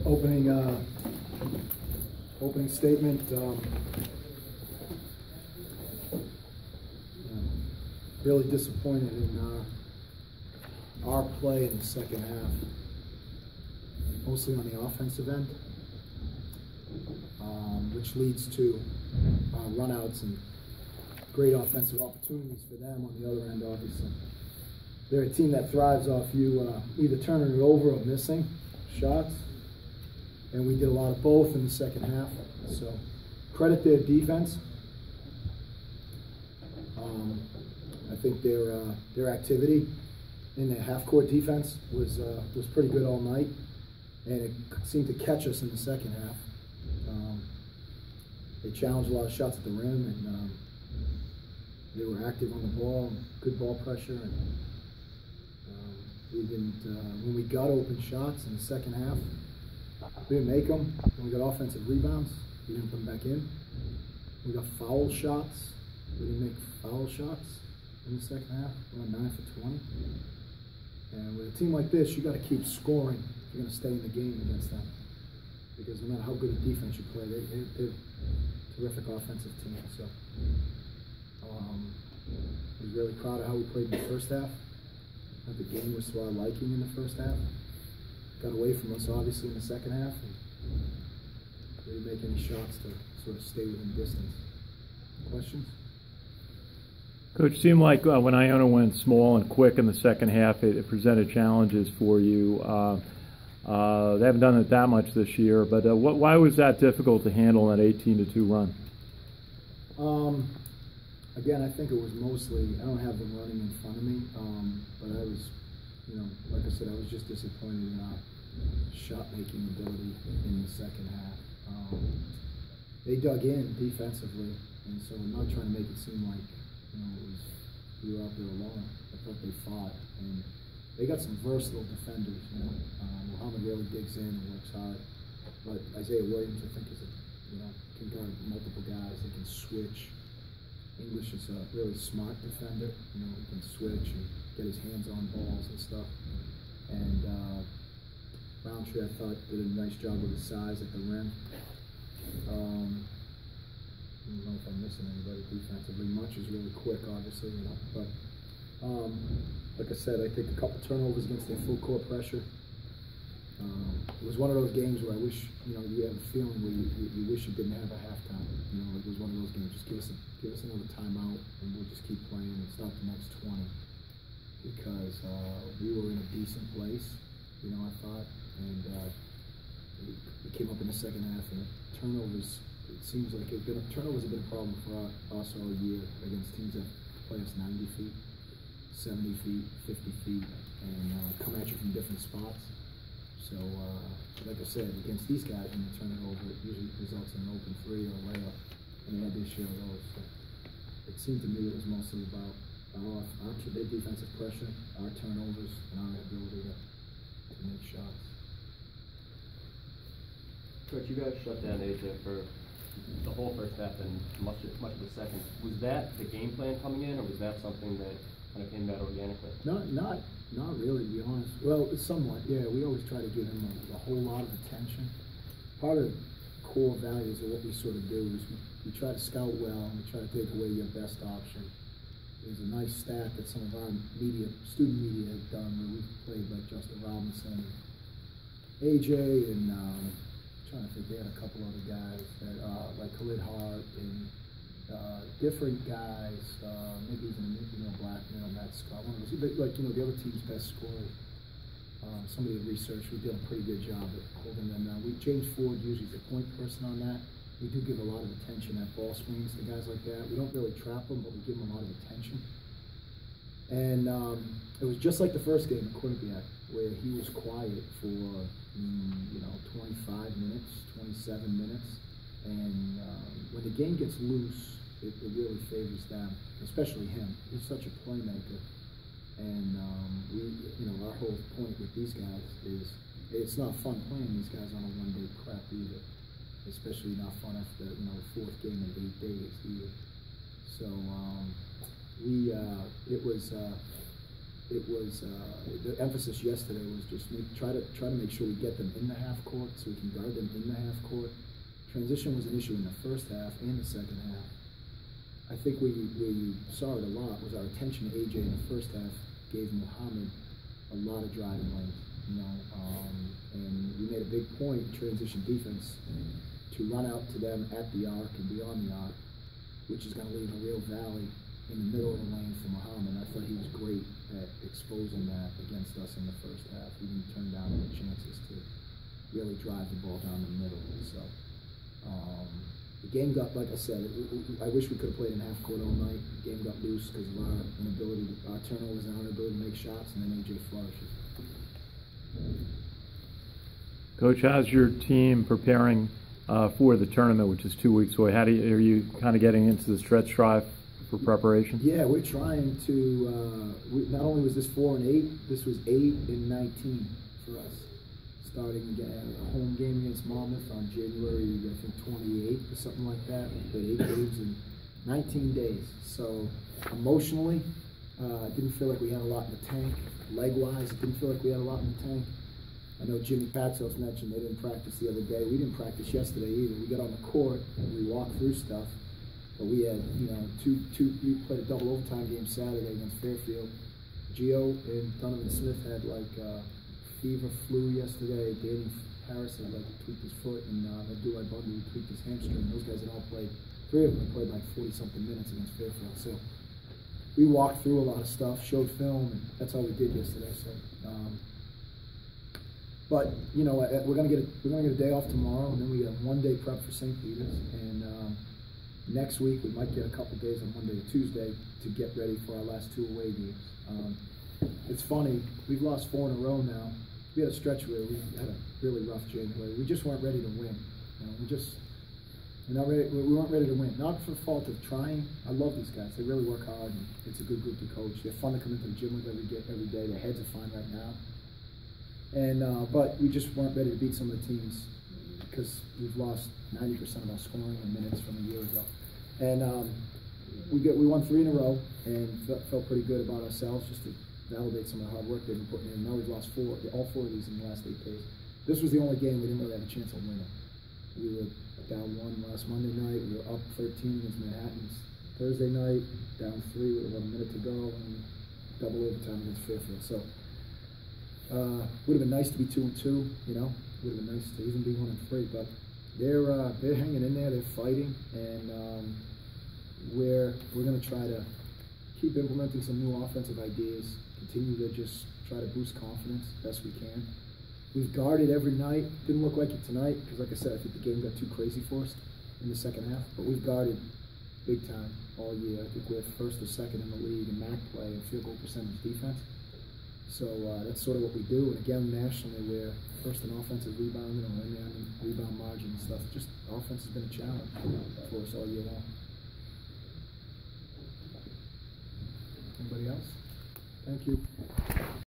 Opening statement. Really disappointed in our play in the second half, mostly on the offensive end, which leads to runouts and great offensive opportunities for them on the other end. Obviously, they're a team that thrives off you either turning it over or missing shots, and we did a lot of both in the second half. So credit their defense. I think their activity in their half-court defense was pretty good all night, and it seemed to catch us in the second half. They challenged a lot of shots at the rim, and they were active on the ball, good ball pressure. And we didn't, when we got open shots in the second half, we didn't make them. When we got offensive rebounds, we didn't put them back in. We got foul shots. We didn't make foul shots in the second half. We went 9 for 20. And with a team like this, you got to keep scoring if you're going to stay in the game against them. Because no matter how good a defense you play, they're a terrific offensive team. So I was really proud of how we played in the first half. I thought the game was to our liking in the first half. Got away from us, obviously, in the second half. And didn't make any shots to sort of stay within distance. Questions? Coach, it seemed like when Iona went small and quick in the second half, it presented challenges for you. They haven't done it that much this year, but why was that difficult to handle an 18-2 run? Again, I think it was mostly, I don't have them running in front of me, but I was, like I said, I was just disappointed in our shot-making ability in the second half. They dug in defensively, and so I'm not trying to make it seem like, we were out there alone. I thought they fought, and they got some versatile defenders. Muhammad really digs in and works hard, but Isaiah Williams, I think, can guard multiple guys. They can switch. English is a really smart defender. He can switch and get his hands on balls and stuff. And Roundtree, I thought, did a nice job with his size at the rim. I don't know if I'm missing anybody defensively. Much is really quick, obviously, but like I said, I think a couple turnovers against their full court pressure. It was one of those games where I wish, you have a feeling where you wish you didn't have a halftime. It was one of those games. Just give us another timeout, and we'll just keep playing and start the next 20. Because we were in a decent place, I thought, and we came up in the second half, and turnovers. It seems like turnovers have been a problem for us all year against teams that play us 90 feet, 70 feet, 50 feet, and come at you from different spots. So, like I said, against these guys, when you turn it over, it usually results in an open three or a layup, and they had their share of those. So it seemed to me it was mostly about their defensive pressure, our turnovers, and our ability to make shots. Coach, you guys shut down AJ for the whole first half and much of the second. Was that the game plan coming in, or was that something that kind of came about organically? Not really, to be honest. Well, somewhat, yeah. We always try to give him a whole lot of attention. Part of the core values of what we sort of do is we try to scout well, and we try to take away your best option. There's a nice stat that some of our student media have done where we've played like Justin Robinson, AJ, and trying to think, they had a couple other guys that like Khalid Hart and different guys, maybe even black male, Matt Scott, one of those, like the other team's best scorers. Somebody had researched, we did a pretty good job at holding them down. James Ford usually is the point person on that. We do give a lot of attention at ball screens to guys like that. We don't really trap them, but we give them a lot of attention. And it was just like the first game at Quinnipiac, where he was quiet for 25 minutes, 27 minutes. And when the game gets loose, it really favors them, especially him. He's such a playmaker. And our whole point with these guys is it's not fun playing these guys on a one-day prep either. Especially not fun after the fourth game in 8 days either. So it was it was the emphasis yesterday was just try to make sure we get them in the half court so we can guard them in the half court. Transition was an issue in the first half and the second half. I think where you saw it a lot was our attention to AJ in the first half gave Muhammad a lot of driving lanes, and we made a big point in transition defense to run out to them at the arc and beyond the arc, which is going to leave a real valley in the middle of the lane for Muhammad. I thought he was great at exposing that against us in the first half. He didn't turn down any chances to really drive the ball down the middle. So the game got, like I said, I wish we could have played in half court all night. The game got loose because of our inability, our turnovers and our inability to make shots, and then AJ flourishes. Coach, how's your team preparing for the tournament, which is 2 weeks away? Are you kind of getting into the stretch drive for preparation? Yeah, we're trying to. Not only was this 4 and 8, this was 8 and 19 for us. Starting again, a home game against Monmouth on January, I think 28th or something like that. We played 8 games in 19 days. So emotionally, it didn't feel like we had a lot in the tank. Leg-wise, it didn't feel like we had a lot in the tank. I know Jimmy Patsos mentioned they didn't practice the other day. We didn't practice yesterday either. We got on the court and we walked through stuff. But we had, we played a double overtime game Saturday against Fairfield. Gio and Donovan Smith had like fever, flu yesterday. Danny Harris had like tweaked his foot, and Abdullah Bundy tweaked his hamstring. Those guys had all played. 3 of them played like 40-something minutes against Fairfield. So we walked through a lot of stuff, showed film, and that's all we did yesterday. So, but we're gonna get a day off tomorrow, and then we got 1 day prep for St. Peter's, and next week we might get a couple days on Monday or Tuesday to get ready for our last 2 away games. It's funny, we've lost 4 in a row now. We had a stretch where we had a really rough January. We just weren't ready to win. We weren't ready to win. Not for the fault of trying. I love these guys. They really work hard, and it's a good group to coach. They're fun to come into the gym with every day. Their heads are fine right now. And but we just weren't ready to beat some of the teams because we've lost 90% of our scoring in minutes from a year ago. And we won 3 in a row and felt pretty good about ourselves just to validate some of the hard work they've been putting in. Now we've lost all 4 of these in the last 8 days. This was the only game we didn't really have a chance of winning. We were down 1 last Monday night. We were up 13 against Manhattan Thursday night, down 3 with about a minute to go, and double overtime against Fairfield. So would have been nice to be 2 and 2. Would have been nice to even be 1 and 3. But they're hanging in there. They're fighting, and we're going to try to keep implementing some new offensive ideas. Continue to just try to boost confidence best we can. We've guarded every night. Didn't look like it tonight because, like I said, I think the game got too crazy for us in the second half. But we've guarded big time all year. I think we're first or second in the league in MAC play and field goal percentage defense. So that's sort of what we do. And again, nationally, we're first in offensive rebounding and then rebound margin and stuff. Just offense has been a challenge for us all year long. Anybody else? Thank you.